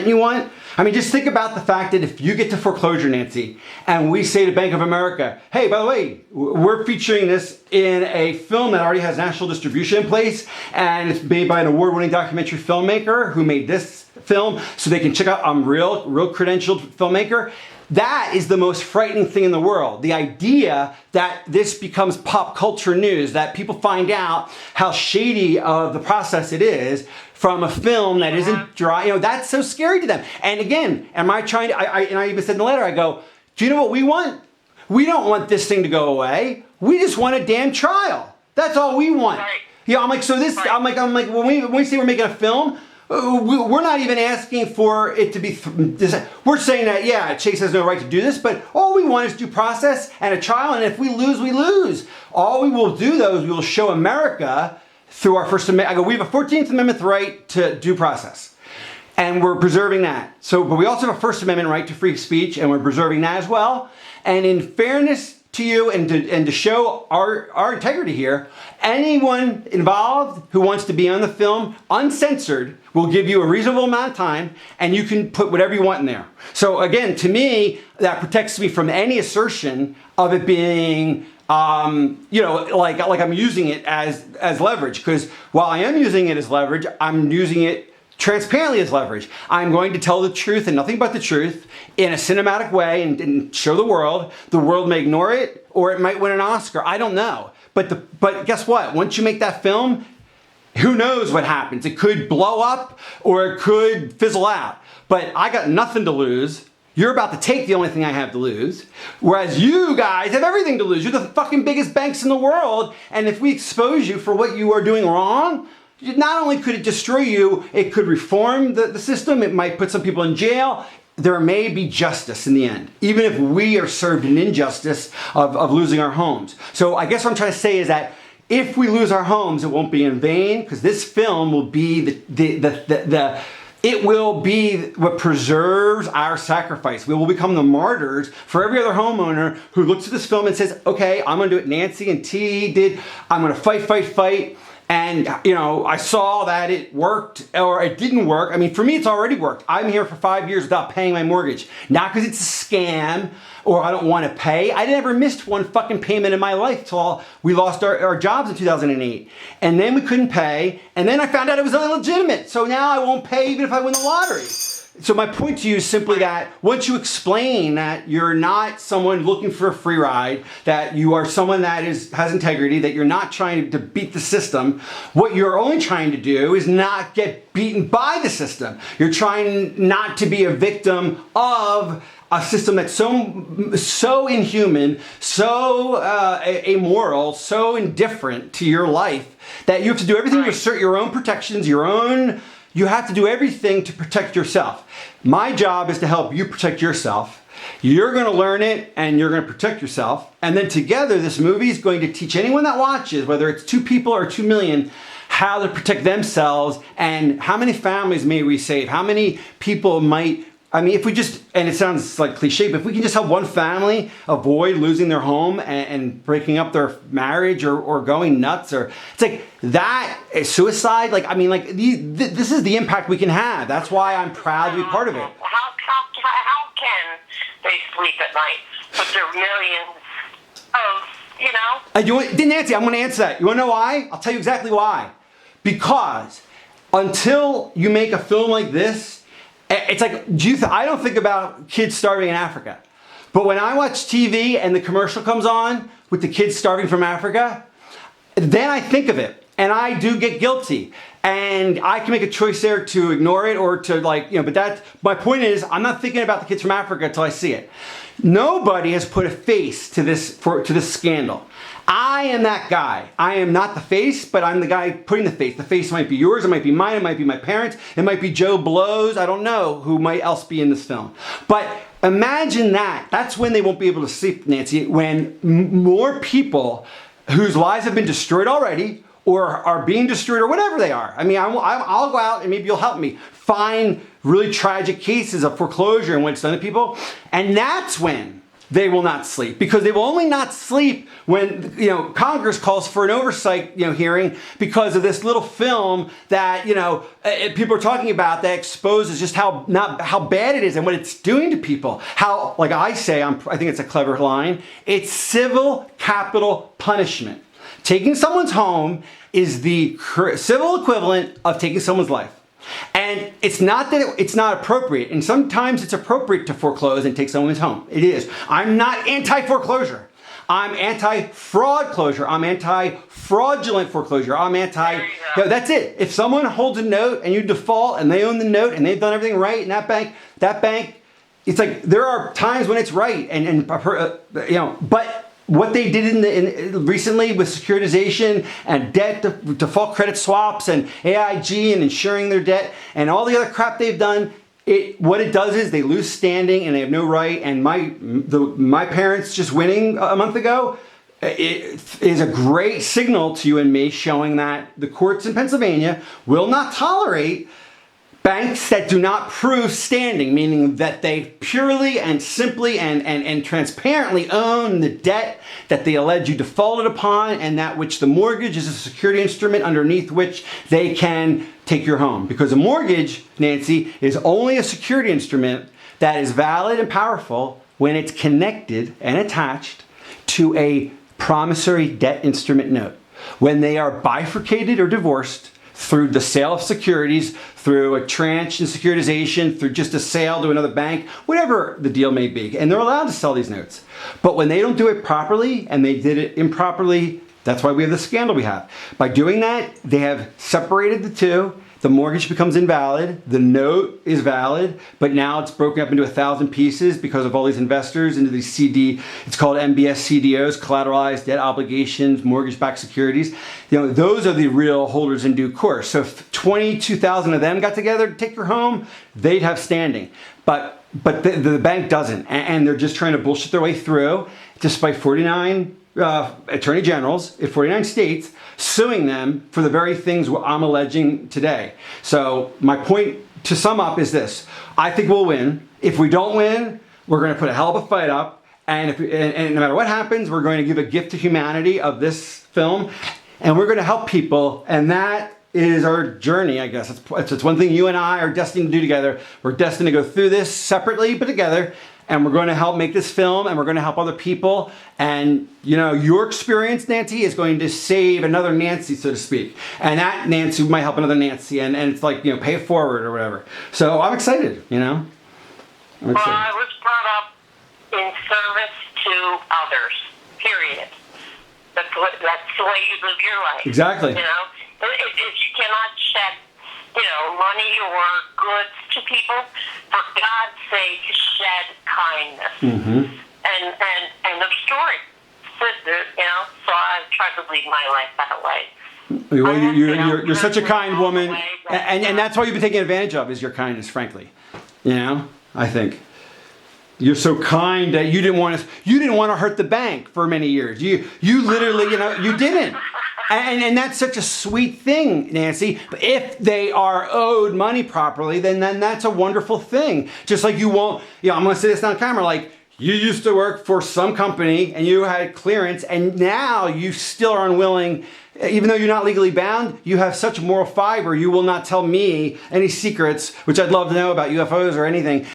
you want? I mean, just think about the fact that if you get to foreclosure, Nancy, and we say to Bank of America, hey, by the way, we're featuring this in a film that already has national distribution in place, and it's made by an award-winning documentary filmmaker who made this film, so they can check out, I'm real credentialed filmmaker. That is the most frightening thing in the world. The idea that this becomes pop culture news, that people find out how shady of the process it is from a film that isn't dry, that's so scary to them. And again, am I trying to, and I even said in the letter, I go, do you know what we want? We don't want this thing to go away. We just want a damn trial. That's all we want. Right. Yeah, I'm like, so this, right. I'm like, when we say we're making a film, we're not even asking for it to be, we're saying that, yeah, Chase has no right to do this, but all we want is due process and a trial, and if we lose, we lose. All we will do, though, is we will show America through our First Amendment. I go, we have a 14th Amendment right to due process, and we're preserving that. So, but we also have a First Amendment right to free speech, and we're preserving that as well. And in fairness to you and to show our integrity here, anyone involved who wants to be on the film uncensored will give you a reasonable amount of time, and you can put whatever you want in there. So again, to me, that protects me from any assertion of it being like I'm using it as leverage, because while I am using it as leverage, I'm using it transparently as leverage. I'm going to tell the truth and nothing but the truth in a cinematic way and show the world. The world may ignore it, or it might win an Oscar. I don't know. But guess what? Once you make that film, who knows what happens? It could blow up or it could fizzle out. But I got nothing to lose. You're about to take the only thing I have to lose. Whereas you guys have everything to lose. You're the fucking biggest banks in the world. And if we expose you for what you are doing wrong, not only could it destroy you, it could reform the system. It might put some people in jail. There may be justice in the end, even if we are served an injustice of losing our homes. So I guess what I'm trying to say is that if we lose our homes, it won't be in vain, because this film will be it will be what preserves our sacrifice. We will become the martyrs for every other homeowner who looks at this film and says, okay, I'm gonna do what Nancy and T did. I'm gonna fight. And, I saw that it worked or it didn't work. I mean, for me, it's already worked. I'm here for 5 years without paying my mortgage. Not because it's a scam or I don't want to pay. I never missed one fucking payment in my life till we lost our jobs in 2008. And then we couldn't pay. And then I found out it was illegitimate. So now I won't pay even if I win the lottery. So my point to you is simply that once you explain that you're not someone looking for a free ride, that you are someone that has integrity, that you're not trying to beat the system, what you're only trying to do is not get beaten by the system. You're trying not to be a victim of a system that's so inhuman, so amoral, so indifferent to your life that you have to do everything to assert your own protections, you have to do everything to protect yourself. My job is to help you protect yourself. You're going to learn it and you're going to protect yourself. And then together, this movie is going to teach anyone that watches, whether it's 2 people or 2 million, how to protect themselves and how many families may we save, how many people might, if we just, and it sounds like cliche, but if we can just help one family avoid losing their home and breaking up their marriage or going nuts, or it's like that is suicide. This is the impact we can have. That's why I'm proud to be part of it. How can they sleep at night with their millions of, Nancy, I'm going to answer that. You want to know why? I'll tell you exactly why. Because until you make a film like this, it's like, I don't think about kids starving in Africa. But when I watch TV and the commercial comes on with the kids starving from Africa, then I think of it. And I do get guilty. And I can make a choice there to ignore it or to but my point is, I'm not thinking about the kids from Africa until I see it. Nobody has put a face to this scandal. I am that guy. I am not the face, but I'm the guy putting the face. The face might be yours, it might be mine, it might be my parents, it might be Joe Blow's, I don't know who might else be in this film. But imagine that. That's when they won't be able to sleep, Nancy, when more people whose lives have been destroyed already or are being destroyed or whatever they are. I'll go out and maybe you'll help me find really tragic cases of foreclosure and what's done to people. And that's when they will not sleep, because they will only not sleep when Congress calls for an oversight hearing because of this little film that people are talking about that exposes just how bad it is and what it's doing to people. How, like I say, I think it's a clever line. It's civil capital punishment. Taking someone's home is the civil equivalent of taking someone's life. And it's not that it's not appropriate. And sometimes it's appropriate to foreclose and take someone's home. It is. I'm not anti-foreclosure. I'm anti-fraud closure. I'm anti-fraudulent foreclosure. I'm that's it. If someone holds a note and you default and they own the note and they've done everything right in that bank, it's like there are times when it's right but what they did recently with securitization and debt default credit swaps and AIG and insuring their debt and all the other crap they've done, what it does is they lose standing and they have no right. And my parents just winning a month ago, it is a great signal to you and me, showing that the courts in Pennsylvania will not tolerate banks that do not prove standing, meaning that they purely and simply and transparently own the debt that they allege you defaulted upon, and that which the mortgage is a security instrument underneath which they can take your home. Because a mortgage, Nancy, is only a security instrument that is valid and powerful when it's connected and attached to a promissory debt instrument note. When they are bifurcated or divorced through the sale of securities, through a tranche in securitization, through just a sale to another bank, whatever the deal may be. And they're allowed to sell these notes. But when they don't do it properly and they did it improperly, that's why we have the scandal we have. By doing that, they have separated the two. The mortgage becomes invalid. The note is valid, but now it's broken up into 1,000 pieces because of all these investors into these it's called MBS CDOs, collateralized debt obligations, mortgage-backed securities. Those are the real holders in due course. So if 22,000 of them got together to take your home, they'd have standing. But the bank doesn't, and they're just trying to bullshit their way through, despite 49 attorney generals in 49 states suing them for the very things I'm alleging today. So my point to sum up is this: I think we'll win. If we don't win, we're going to put a hell of a fight up, and no matter what happens, we're going to give a gift to humanity of this film, and we're going to help people, and that is our journey, I guess. It's one thing you and I are destined to do together. We're destined to go through this separately but together. And we're going to help make this film, and we're going to help other people. And, your experience, Nancy, is going to save another Nancy, so to speak. And that Nancy might help another Nancy. And it's like, pay it forward or whatever. So I'm excited, I'm excited. Well, I was brought up in service to others, period. That's the way you live your life. Exactly. If you cannot shed money or goods to people, for God's sake, shed kindness. Mm-hmm. And the story. So I try to lead my life that way. Well, you're such a kind woman, and that's why you've been taken advantage of, is your kindness, frankly. I think. You're so kind that you didn't want to hurt the bank for many years. You literally, you didn't. And that's such a sweet thing, Nancy. But if they are owed money properly, then that's a wonderful thing. Just like you won't, I'm going to say this on camera, like you used to work for some company and you had clearance, and now you still are unwilling, even though you're not legally bound, you have such moral fiber, you will not tell me any secrets, which I'd love to know about UFOs or anything.